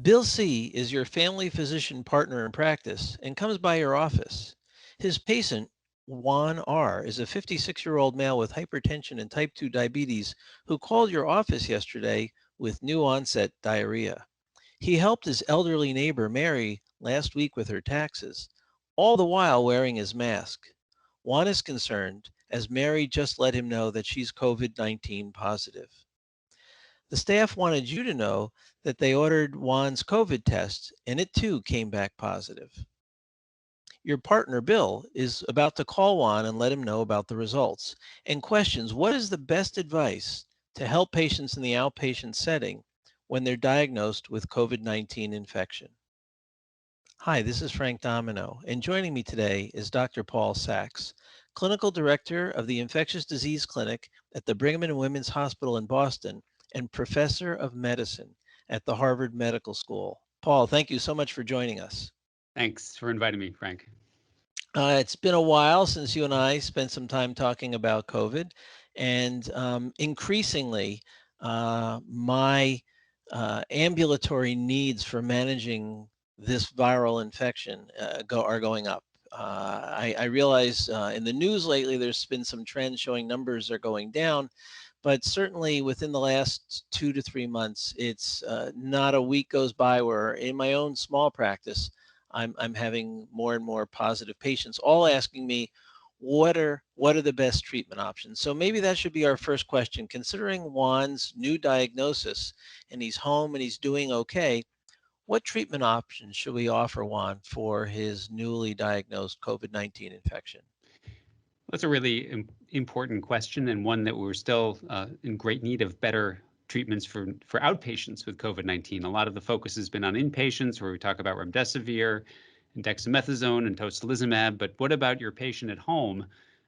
Bill C. is your family physician partner in practice and comes by your office. His patient, Juan R., is a 56-year-old male with hypertension and type 2 diabetes who called your office yesterday with new onset diarrhea. He helped his elderly neighbor, Mary, last week with her taxes, all the while wearing his mask. Juan is concerned as Mary just let him know that she's COVID-19 positive. The staff wanted you to know that they ordered Juan's COVID test and it too came back positive. Your partner, Bill, is about to call Juan and let him know about the results and questions what is the best advice to help patients in the outpatient setting when they're diagnosed with COVID-19 infection. Hi, this is Frank Domino, and joining me today is Dr. Paul Sachs, Clinical Director of the Infectious Disease Clinic at the Brigham and Women's Hospital in Boston and Professor of Medicine at the Harvard Medical School. Paul, thank you so much for joining us. Thanks for inviting me, Frank. It's been a while since you and I spent some time talking about COVID, and increasingly, my ambulatory needs for managing this viral infection are going up. I realize in the news lately there's been some trends showing numbers are going down, but certainly within the last 2 to 3 months, it's not a week goes by where in my own small practice, I'm having more and more positive patients, all asking me, what are the best treatment options? So maybe that should be our first question. Considering Juan's new diagnosis and he's home and he's doing okay, what treatment options should we offer Juan for his newly diagnosed COVID-19 infection? That's a really important question, and one that we're still in great need of better treatments for outpatients with COVID-19. A lot of the focus has been on inpatients, where we talk about remdesivir and dexamethasone and tocilizumab. But what about your patient at home,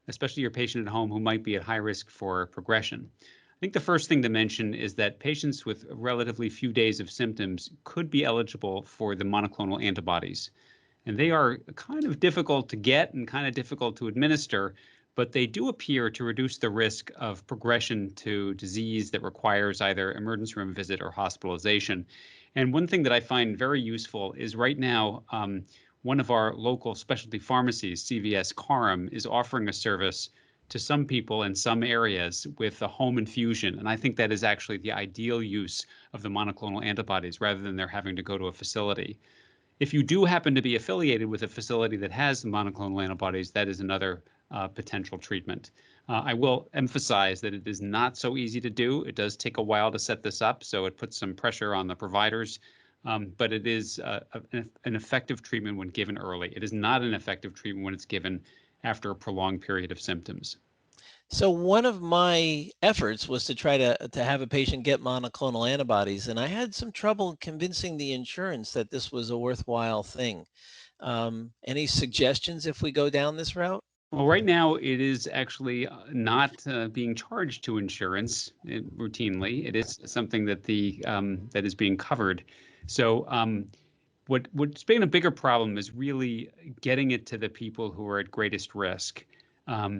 especially your patient at home who might be at high risk for progression? I think the first thing to mention is that patients with relatively few days of symptoms could be eligible for the monoclonal antibodies. And they are kind of difficult to get and kind of difficult to administer, but they do appear to reduce the risk of progression to disease that requires either emergency room visit or hospitalization. And one thing that I find very useful is right now, one of our local specialty pharmacies, CVS Coram, is offering a service to some people in some areas with a home infusion. And I think that is actually the ideal use of the monoclonal antibodies rather than their having to go to a facility. If you do happen to be affiliated with a facility that has monoclonal antibodies, that is another potential treatment. I will emphasize that it is not so easy to do. It does take a while to set this up, so it puts some pressure on the providers, but it is an effective treatment when given early. It is not an effective treatment when it's given after a prolonged period of symptoms. So one of my efforts was to try to have a patient get monoclonal antibodies, and I had some trouble convincing the insurance that this was a worthwhile thing. Any suggestions if we go down this route? Well, right now it is actually not being charged to insurance routinely. It is something that that is being covered. So what's been a bigger problem is really getting it to the people who are at greatest risk.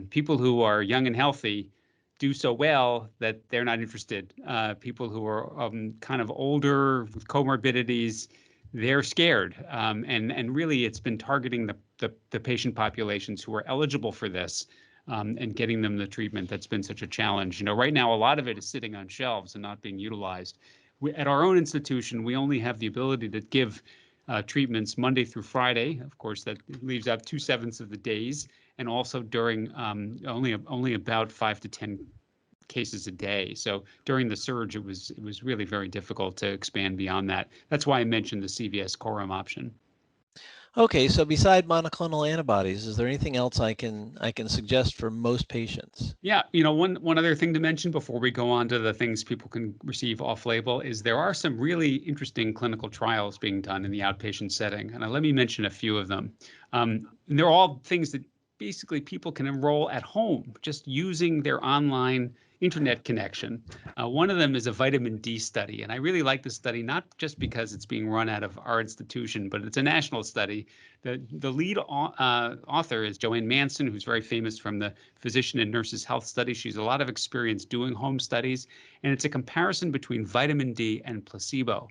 People who are young and healthy do so well that they're not interested. People who are kind of older with comorbidities, they're scared. And really, it's been targeting the patient populations who are eligible for this and getting them the treatment that's been such a challenge. Right now, a lot of it is sitting on shelves and not being utilized. At our own institution, we only have the ability to give treatments Monday through Friday. Of course, that leaves out 2/7 of the days, and also during only about 5 to 10 cases a day. So during the surge, it was really very difficult to expand beyond that. That's why I mentioned the CVS Coram option. Okay, so beside monoclonal antibodies, is there anything else I can suggest for most patients? Yeah, one other thing to mention before we go on to the things people can receive off-label is there are some really interesting clinical trials being done in the outpatient setting, and let me mention a few of them. And they're all things that basically people can enroll at home just using their online internet connection. One of them is a vitamin D study, and I really like this study not just because it's being run out of our institution, but it's a national study. The lead author is Joanne Manson, who's very famous from the Physician and Nurses Health Study. She's a lot of experience doing home studies, and it's a comparison between vitamin D and placebo.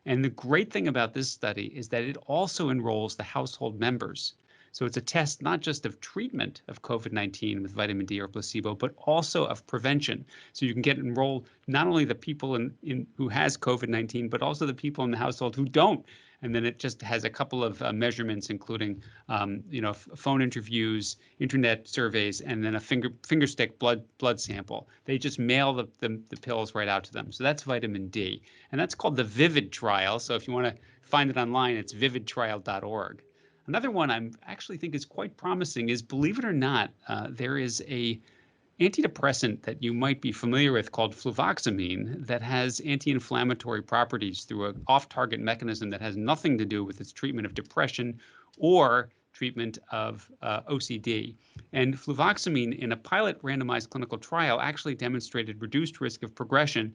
And the great thing about this study is that it also enrolls the household members. So it's a test not just of treatment of COVID-19 with vitamin D or placebo, but also of prevention. So you can get enrolled not only the people in who has COVID-19, but also the people in the household who don't. And then it just has a couple of measurements, including phone interviews, internet surveys, and then a finger stick blood sample. They just mail the pills right out to them. So that's vitamin D, and that's called the VIVID trial. So if you want to find it online, it's vividtrial.org. Another one I actually think is quite promising is, believe it or not, there is a antidepressant that you might be familiar with called fluvoxamine that has anti-inflammatory properties through an off-target mechanism that has nothing to do with its treatment of depression or treatment of OCD. And fluvoxamine in a pilot randomized clinical trial actually demonstrated reduced risk of progression.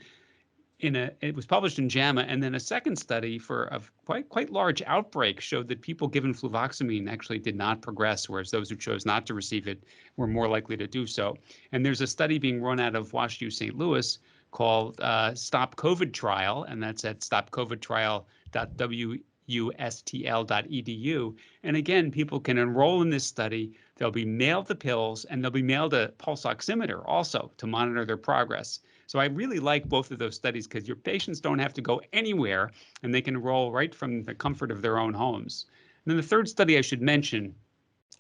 It was published in JAMA, and then a second study for a quite large outbreak showed that people given fluvoxamine actually did not progress, whereas those who chose not to receive it were more likely to do so. And there's a study being run out of WashU St. Louis called Stop COVID Trial, and that's at stopcovidtrial.wustl.edu. And again, people can enroll in this study. They'll be mailed the pills, and they'll be mailed a pulse oximeter also to monitor their progress. So I really like both of those studies because your patients don't have to go anywhere and they can enroll right from the comfort of their own homes. And then the third study I should mention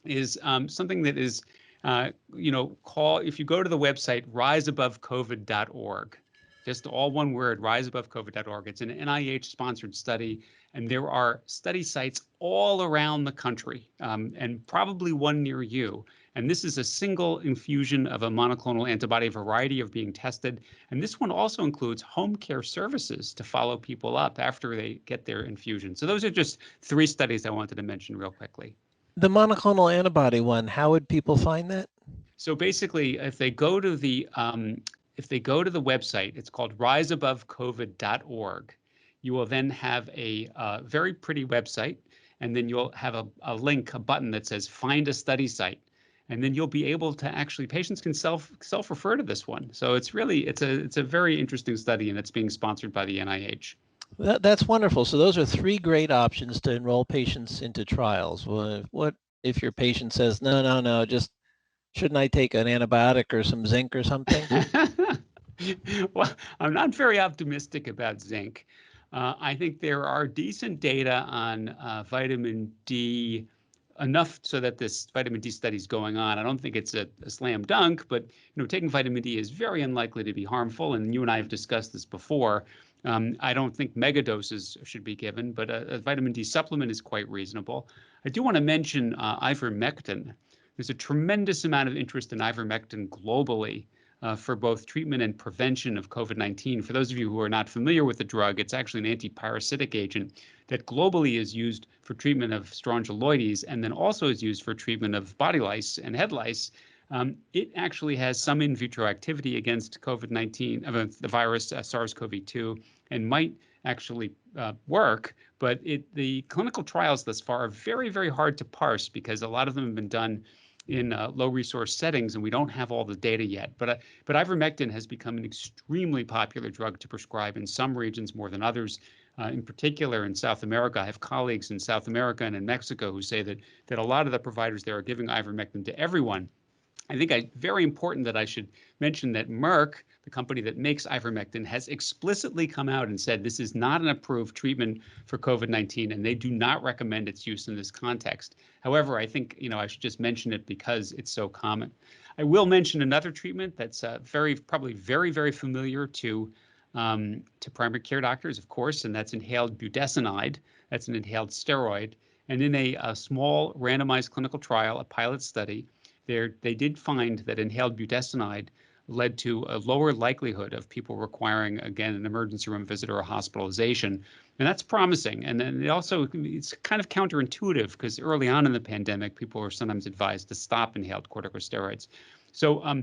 is something that is, if you go to the website riseabovecovid.org, just all one word, riseabovecovid.org. It's an NIH-sponsored study, and there are study sites all around the country, and probably one near you. And this is a single infusion of a monoclonal antibody, a variety of being tested. And this one also includes home care services to follow people up after they get their infusion. So those are just 3 studies I wanted to mention real quickly. The monoclonal antibody one, how would people find that? So basically, if they go to the website, it's called riseabovecovid.org. You will then have a very pretty website, and then you'll have a link, a button that says "Find a study site." And then you'll be able to patients can self-refer to this one. So it's a very interesting study, and it's being sponsored by the NIH. That's wonderful. So those are 3 great options to enroll patients into trials. What if your patient says, no, just shouldn't I take an antibiotic or some zinc or something? Well, I'm not very optimistic about zinc. I think there are decent data on vitamin D, enough so that this vitamin D study is going on. I don't think it's a slam dunk, but taking vitamin D is very unlikely to be harmful. And you and I have discussed this before. I don't think mega doses should be given, but a vitamin D supplement is quite reasonable. I do want to mention ivermectin. There's a tremendous amount of interest in ivermectin globally for both treatment and prevention of COVID-19. For those of you who are not familiar with the drug, it's actually an antiparasitic agent that globally is used for treatment of strongyloides and then also is used for treatment of body lice and head lice. It actually has some in vitro activity against COVID-19, the virus SARS-CoV-2, and might actually work, but the clinical trials thus far are very, very hard to parse because a lot of them have been done in low resource settings, and we don't have all the data yet. But ivermectin has become an extremely popular drug to prescribe in some regions more than others. In particular, in South America, I have colleagues in South America and in Mexico who say that a lot of the providers there are giving ivermectin to everyone. I think very important that I should mention that Merck, the company that makes ivermectin, has explicitly come out and said this is not an approved treatment for COVID-19, and they do not recommend its use in this context. However, I think I should just mention it because it's so common. I will mention another treatment that's probably very, very familiar to primary care doctors, of course, and that's inhaled budesonide. That's an inhaled steroid. And in a small randomized clinical trial, a pilot study, they did find that inhaled budesonide led to a lower likelihood of people requiring, again, an emergency room visit or a hospitalization. And that's promising. And then it's kind of counterintuitive because early on in the pandemic, people were sometimes advised to stop inhaled corticosteroids. So I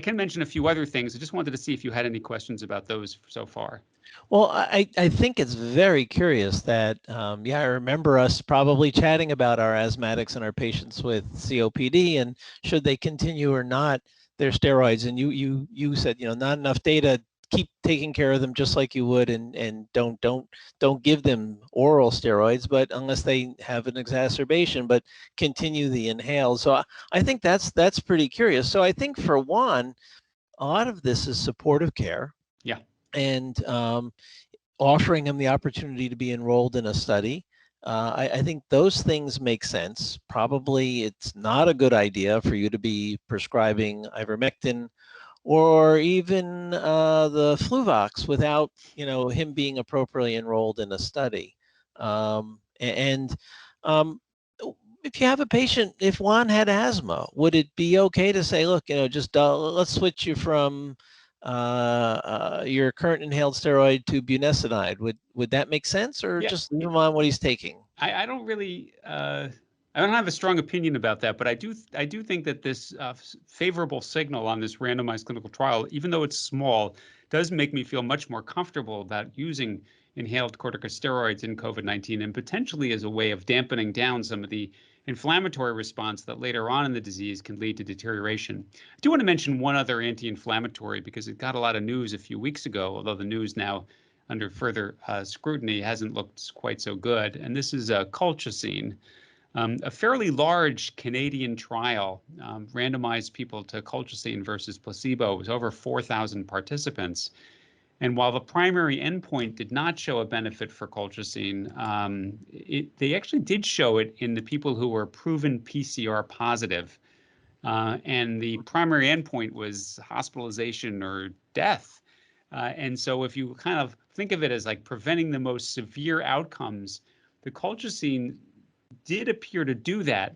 can mention a few other things. I just wanted to see if you had any questions about those so far. Well, I think it's very curious that, I remember us probably chatting about our asthmatics and our patients with COPD and should they continue or not their steroids. And you said, not enough data keep taking care of them just like you would, and don't give them oral steroids, but unless they have an exacerbation, but continue the inhaled. So I think that's pretty curious. So I think for Juan, a lot of this is supportive care. Yeah. And offering him the opportunity to be enrolled in a study. I think those things make sense. Probably it's not a good idea for you to be prescribing ivermectin or even the Fluvox without him being appropriately enrolled in a study. And if you have a patient, if Juan had asthma, would it be okay to say, look, just let's switch you from your current inhaled steroid to budesonide? Would that make sense, or Yeah. just leave him on what he's taking? I don't really I don't have a strong opinion about that, but I do think that this favorable signal on this randomized clinical trial, even though it's small, does make me feel much more comfortable about using inhaled corticosteroids in COVID-19, and potentially as a way of dampening down some of the inflammatory response that later on in the disease can lead to deterioration. I do want to mention one other anti-inflammatory because it got a lot of news a few weeks ago, although the news now under further scrutiny hasn't looked quite so good. And this is colchicine, a fairly large Canadian trial, randomized people to colchicine versus placebo. It was over 4,000 participants. And while the primary endpoint did not show a benefit for colchicine, they actually did show it in the people who were proven PCR positive. And the primary endpoint was hospitalization or death. And so if you kind of think of it as like preventing the most severe outcomes, the colchicine did appear to do that.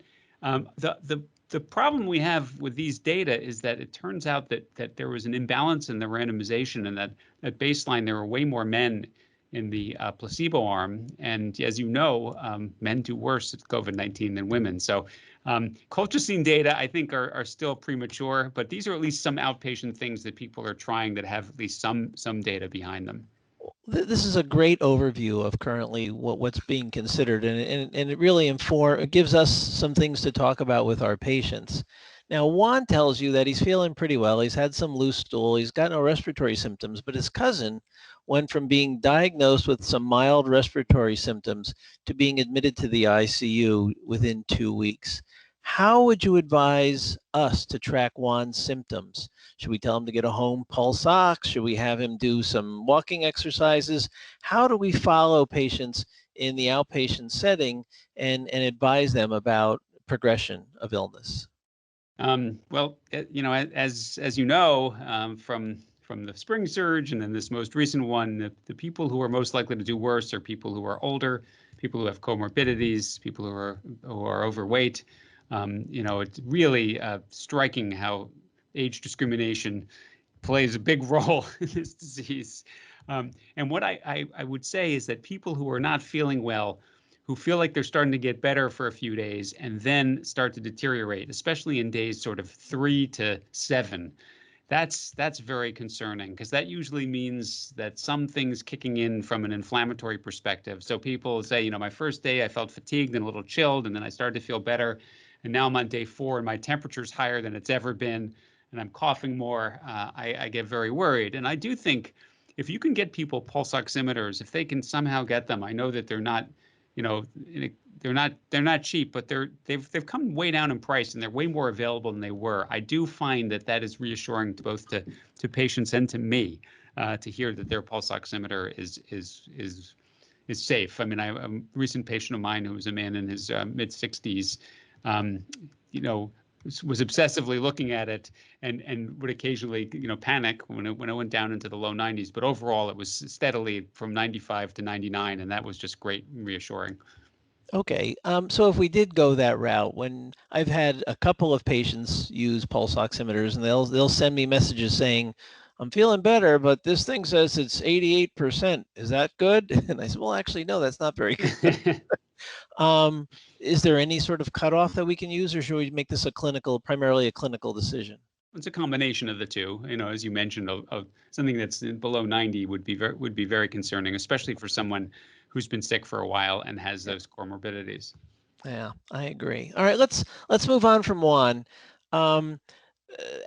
The problem we have with these data is that it turns out that there was an imbalance in the randomization, and that at baseline there were way more men in the placebo arm. And as you know, men do worse at COVID-19 than women. So colchicine data, I think, are still premature, but these are at least some outpatient things that people are trying that have at least some data behind them. This is a great overview of currently what's being considered, and it really it gives us some things to talk about with our patients. Now, Juan tells you that he's feeling pretty well. He's had some loose stool. He's got no respiratory symptoms, but his cousin went from being diagnosed with some mild respiratory symptoms to being admitted to the ICU within 2 weeks. How would you advise us to track Juan's symptoms? Should we tell him to get a home pulse ox? Should we have him do some walking exercises? How do we follow patients in the outpatient setting and advise them about progression of illness? Well, as you know, from the spring surge and then this most recent one, the people who are most likely to do worse are people who are older, people who have comorbidities, people who are overweight. It's really striking how age discrimination plays a big role in this disease. And what I would say is that people who are not feeling well, who feel like they're starting to get better for a few days and then start to deteriorate, especially in days sort of 3 to 7, that's very concerning, because that usually means that some things kicking in from an inflammatory perspective. So people say, my first day I felt fatigued and a little chilled, and then I started to feel better. And now I'm on day 4 and my temperature's higher than it's ever been, and I'm coughing more. I get very worried. And I do think if you can get people pulse oximeters, if they can somehow get them, I know that they're not, they're not cheap, but they've come way down in price, and they're way more available than they were. I do find that is reassuring to both to patients and to me, to hear that their pulse oximeter is safe. I mean, a recent patient of mine who was a man in his mid 60s, was obsessively looking at it and would occasionally, panic when it went down into the low 90s. But overall, it was steadily from 95 to 99, and that was just great and reassuring. Okay, so if we did go that route, when I've had a couple of patients use pulse oximeters, and they'll send me messages saying, "I'm feeling better, but this thing says it's 88%. Is that good?" And I said, "Well, actually, no, that's not very good." Is there any sort of cutoff that we can use, or should we make this primarily a clinical decision? It's a combination of the two. As you mentioned, something that's below 90 would be very concerning, especially for someone who's been sick for a while and has those comorbidities. Yeah, I agree. All right, let's move on from Juan. Um,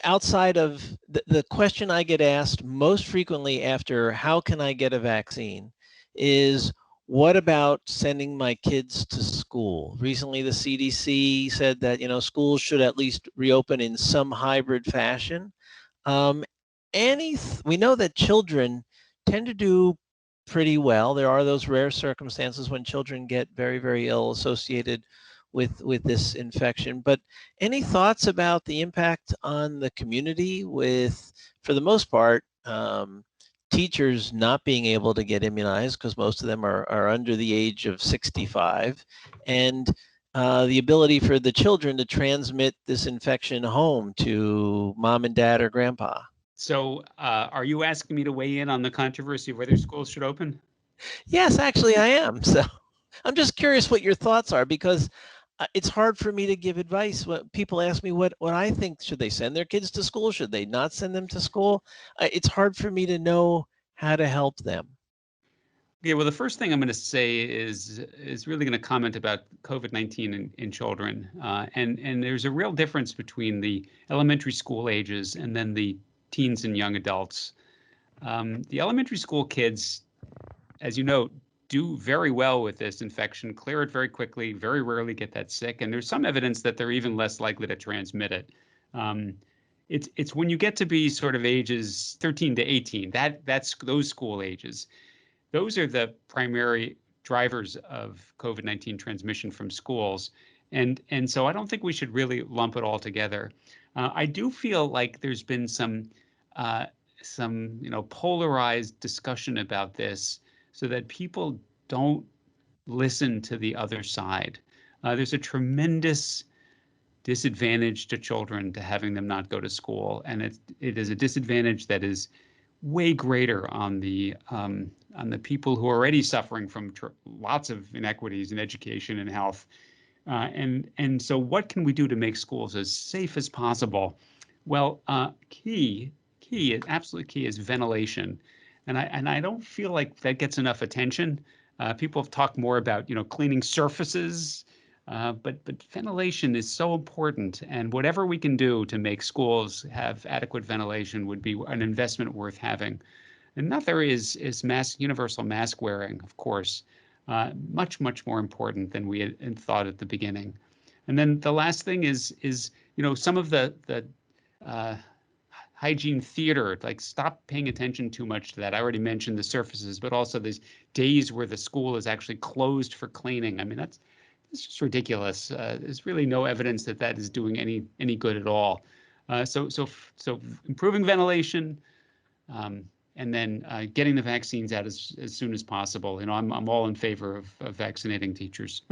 outside of the question I get asked most frequently after how can I get a vaccine is what about sending my kids to school? Recently, the CDC said that, schools should at least reopen in some hybrid fashion. Um, we know that children tend to do pretty well. There are those rare circumstances when children get very, very ill associated with this infection. But any thoughts about the impact on the community with, for the most part, teachers not being able to get immunized because most of them are under the age of 65, and the ability for the children to transmit this infection home to mom and dad or grandpa? So, are you asking me to weigh in on the controversy of whether schools should open? Yes, actually, I am. So I'm just curious what your thoughts are because it's hard for me to give advice. When people ask me what I think, should they send their kids to school? Should they not send them to school? It's hard for me to know how to help them. Yeah, well, the first thing I'm going to say is really going to comment about COVID-19 in children, and there's a real difference between the elementary school ages and then the teens and young adults. The elementary school kids, as you know, do very well with this infection, clear it very quickly, very rarely get that sick, and there's some evidence that they're even less likely to transmit it. Um, it's when you get to be sort of ages 13 to 18, that's those school ages. Those are the primary drivers of COVID-19 transmission from schools. And so I don't think we should really lump it all together. I do feel like there's been uh, some polarized discussion about this so that people don't listen to the other side. There's a tremendous disadvantage to children to having them not go to school, and it is a disadvantage that is way greater on the people who are already suffering from lots of inequities in education and health. And so, what can we do to make schools as safe as possible? Well, absolutely key is ventilation, and I don't feel like that gets enough attention. People have talked more about cleaning surfaces, but ventilation is so important, and whatever we can do to make schools have adequate ventilation would be an investment worth having. Another is universal mask wearing, of course, much more important than we had thought at the beginning. And then the last thing is some of the uh, hygiene theater, like stop paying attention too much to that. I already mentioned the surfaces, but also these days where the school is actually closed for cleaning. I mean, it's just ridiculous. There's really no evidence that that is doing any good at all. So improving ventilation, um, and then getting the vaccines out as soon as possible. I'm all in favor of vaccinating teachers.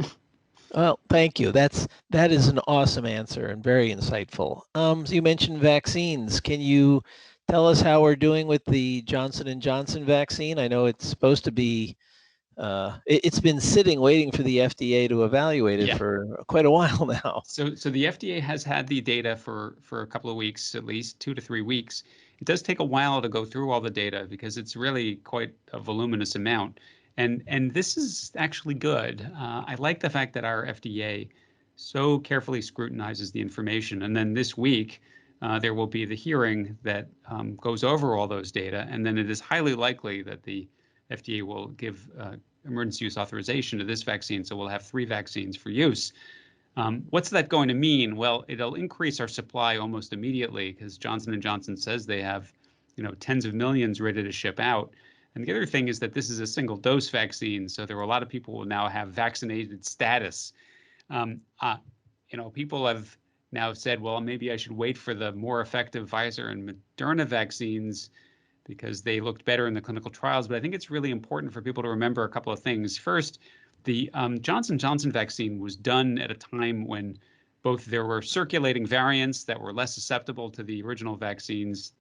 Well, thank you. That is an awesome answer and very insightful. So you mentioned vaccines. Can you tell us how we're doing with the Johnson & Johnson vaccine? I know it's supposed to be it's been sitting waiting for the FDA to evaluate it Yeah. for quite a while now. So the FDA has had the data for a couple of weeks, at least 2 to 3 weeks. It does take a while to go through all the data because it's really quite a voluminous amount. And this is actually good. I like the fact that our FDA so carefully scrutinizes the information. And then this week, there will be the hearing that goes over all those data. And then it is highly likely that the FDA will give emergency use authorization to this vaccine. So we'll have 3 vaccines for use. What's that going to mean? Well, it'll increase our supply almost immediately because Johnson & Johnson says they have, tens of millions ready to ship out. And the other thing is that this is a single dose vaccine, so there are a lot of people who will now have vaccinated status. Um, uh, people have now said, well, maybe I should wait for the more effective Pfizer and Moderna vaccines because they looked better in the clinical trials. But I think it's really important for people to remember a couple of things. First, the Johnson & Johnson vaccine was done at a time when both there were circulating variants that were less susceptible to the original vaccines,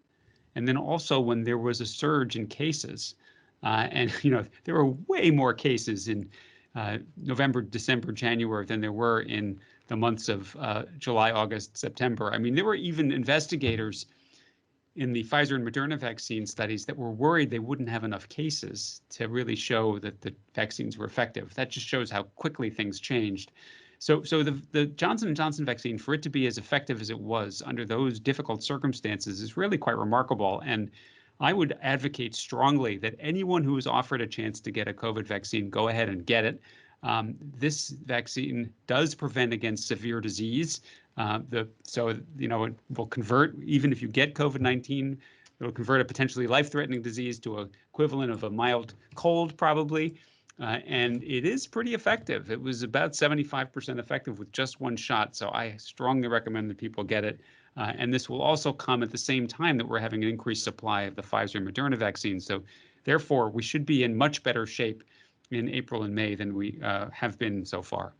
and then also when there was a surge in cases. And there were way more cases in November, December, January than there were in the months of July, August, September. I mean, there were even investigators in the Pfizer and Moderna vaccine studies that were worried they wouldn't have enough cases to really show that the vaccines were effective. That just shows how quickly things changed. So the Johnson & Johnson vaccine, for it to be as effective as it was under those difficult circumstances, is really quite remarkable. And I would advocate strongly that anyone who is offered a chance to get a COVID vaccine, go ahead and get it. This vaccine does prevent against severe disease. So it will convert, even if you get COVID-19, it'll convert a potentially life-threatening disease to an equivalent of a mild cold, probably. And it is pretty effective. It was about 75% effective with just one shot. So I strongly recommend that people get it. And this will also come at the same time that we're having an increased supply of the Pfizer and Moderna vaccines. So therefore, we should be in much better shape in April and May than we have been so far.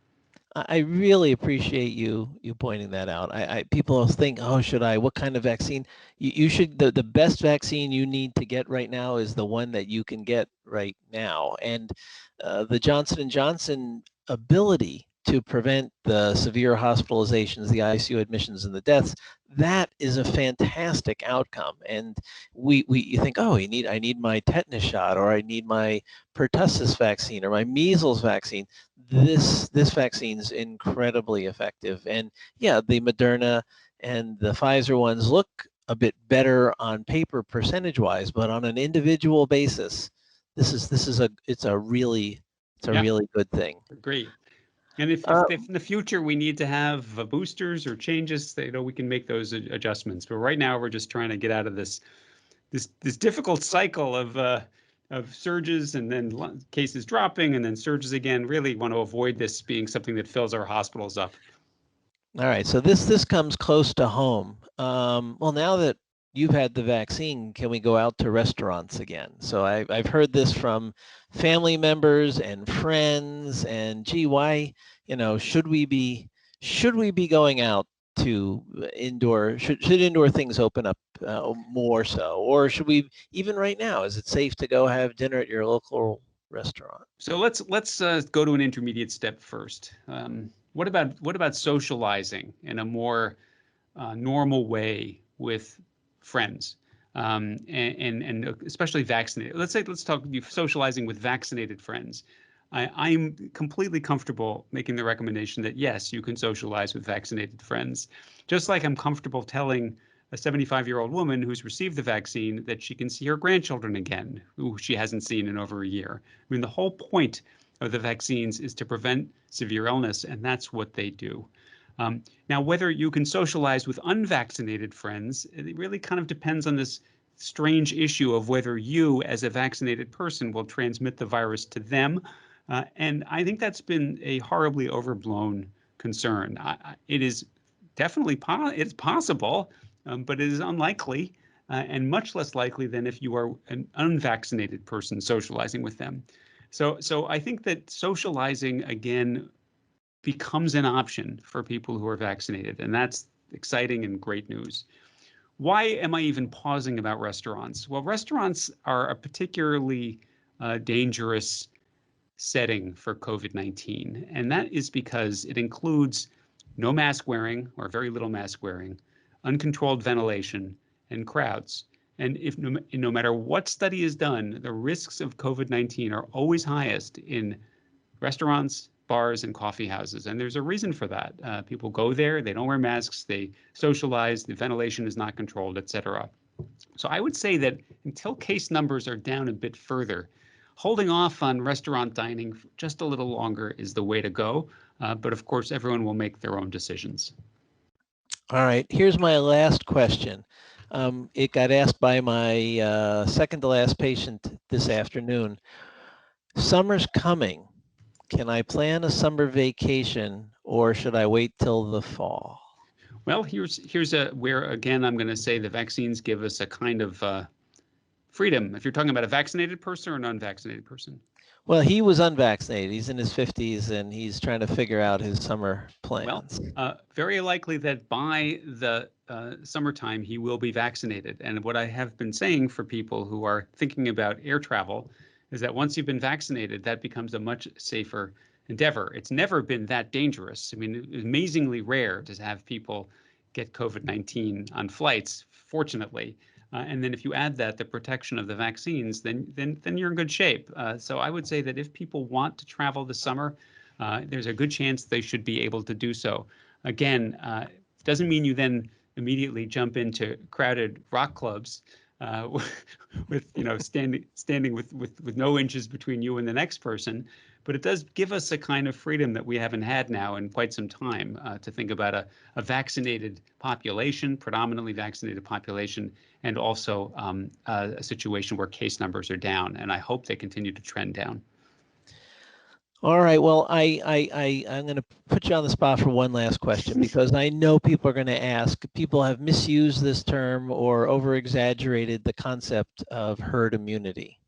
I really appreciate you pointing that out. People think, oh, should I? What kind of vaccine? You should. The best vaccine you need to get right now is the one that you can get right now. And the Johnson & Johnson ability to prevent the severe hospitalizations, the ICU admissions, and the deaths, that is a fantastic outcome. And you think, oh, I need my tetanus shot, or I need my pertussis vaccine, or my measles vaccine. This vaccine's incredibly effective. And yeah, the Moderna and the Pfizer ones look a bit better on paper percentage-wise, but on an individual basis, it's a really good thing. Great. And if in the future we need to have boosters or changes, we can make those adjustments. But right now we're just trying to get out of this difficult cycle of surges and then cases dropping and then surges again. Really want to avoid this being something that fills our hospitals up. All right, so this comes close to home. Well, now that you've had the vaccine, can we go out to restaurants again? So I've heard this from family members and friends, and gee, why, should we be going out to indoor? Should indoor things open up more so, or should we, even right now, is it safe to go have dinner at your local restaurant? So let's go to an intermediate step first. What about socializing in a more normal way with friends, and especially vaccinated? Let's talk socializing with vaccinated friends. I'm completely comfortable making the recommendation that yes, you can socialize with vaccinated friends, just like I'm comfortable telling a 75-year-old woman who's received the vaccine that she can see her grandchildren again, who she hasn't seen in over a year. I mean, the whole point of the vaccines is to prevent severe illness, and that's what they do. Now, whether you can socialize with unvaccinated friends, it really kind of depends on this strange issue of whether you, as a vaccinated person, will transmit the virus to them. And I think that's been a horribly overblown concern. It is definitely it's possible, but it is unlikely, and much less likely than if you are an unvaccinated person socializing with them. So I think that socializing, again, becomes an option for people who are vaccinated, and that's exciting and great news. Why am I even pausing about restaurants? Well, restaurants are a particularly dangerous setting for COVID-19, and that is because it includes no mask wearing or very little mask wearing, uncontrolled ventilation, and crowds. And no matter what study is done, the risks of COVID-19 are always highest in restaurants, bars, and coffee houses. And there's a reason for that. People go there, they don't wear masks, they socialize, the ventilation is not controlled, et cetera. So I would say that until case numbers are down a bit further, holding off on restaurant dining just a little longer is the way to go. But of course, everyone will make their own decisions. All right, here's my last question. It got asked by my second to last patient this afternoon. Summer's coming. Can I plan a summer vacation, or should I wait till the fall? Well, here's where, again, I'm going to say the vaccines give us a kind of freedom. If you're talking about a vaccinated person or an unvaccinated person. Well, he was unvaccinated. He's in his 50s, and he's trying to figure out his summer plans. Well, very likely that by the summertime, he will be vaccinated. And what I have been saying for people who are thinking about air travel is that once you've been vaccinated, that becomes a much safer endeavor. It's never been that dangerous. I mean, it's amazingly rare to have people get COVID-19 on flights, fortunately. And then if you add that, the protection of the vaccines, then you're in good shape. So I would say that if people want to travel this summer, there's a good chance they should be able to do so. Again, doesn't mean you then immediately jump into crowded rock clubs with standing with no inches between you and the next person. But it does give us a kind of freedom that we haven't had now in quite some time, to think about a vaccinated population, predominantly vaccinated population, and also a situation where case numbers are down. And I hope they continue to trend down. All right. Well, I'm going to put you on the spot for one last question, because I know people are going to ask. People have misused this term or over-exaggerated the concept of herd immunity.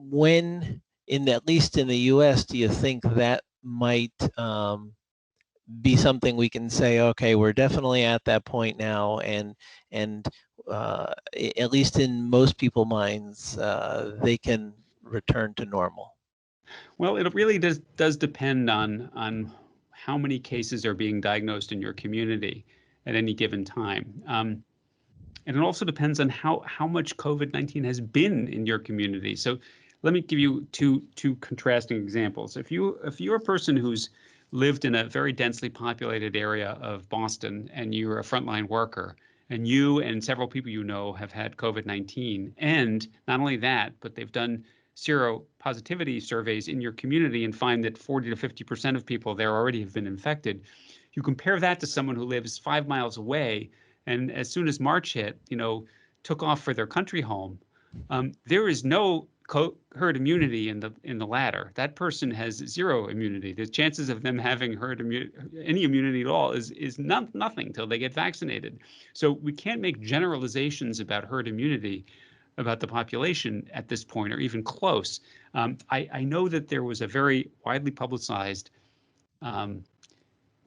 When, at least in the U.S., do you think that might be something we can say, okay, we're definitely at that point now, and at least in most people's minds, they can return to normal? Well, it really does depend on how many cases are being diagnosed in your community at any given time. And it also depends on how much COVID-19 has been in your community. So let me give you two contrasting examples. If you're a person who's lived in a very densely populated area of Boston, and you're a frontline worker, and you and several people you know have had COVID-19, and not only that, but they've done seropositivity surveys in your community and find that 40 to 50% of people there already have been infected. You compare that to someone who lives 5 miles away, and as soon as March hit, took off for their country home. There is no herd immunity in the latter. That person has zero immunity. The chances of them having any immunity at all is nothing till they get vaccinated. So we can't make generalizations about herd immunity about the population at this point, or even close. I know that there was a very widely publicized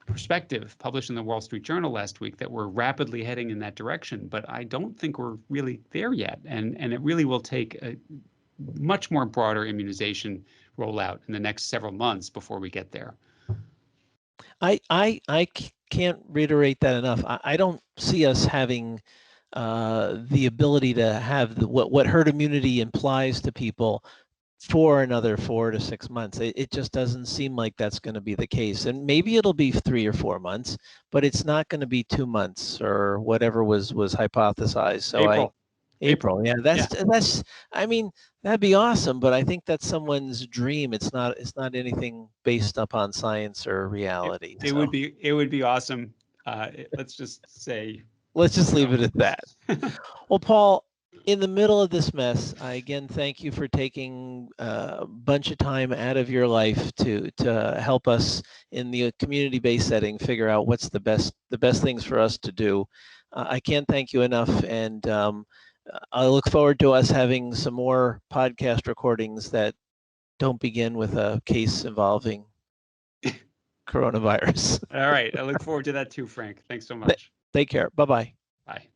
perspective published in the Wall Street Journal last week that we're rapidly heading in that direction, but I don't think we're really there yet. And it really will take a much more broader immunization rollout in the next several months before we get there. I can't reiterate that enough. I don't see us having the ability to have what herd immunity implies to people for another 4 to 6 months. It just doesn't seem like that's going to be the case. And maybe it'll be 3 or 4 months, but it's not going to be 2 months or whatever was hypothesized. So April. Yeah, that's. I mean, that'd be awesome, but I think that's someone's dream. It's not anything based upon science or reality. It would be awesome. Let's just say. Let's just leave it at that. Well, Paul, in the middle of this mess, I again thank you for taking a bunch of time out of your life to help us in the community-based setting figure out what's the best things for us to do. I can't thank you enough, and I look forward to us having some more podcast recordings that don't begin with a case involving coronavirus. All right. I look forward to that too, Frank. Thanks so much. Take care. Bye-bye. Bye.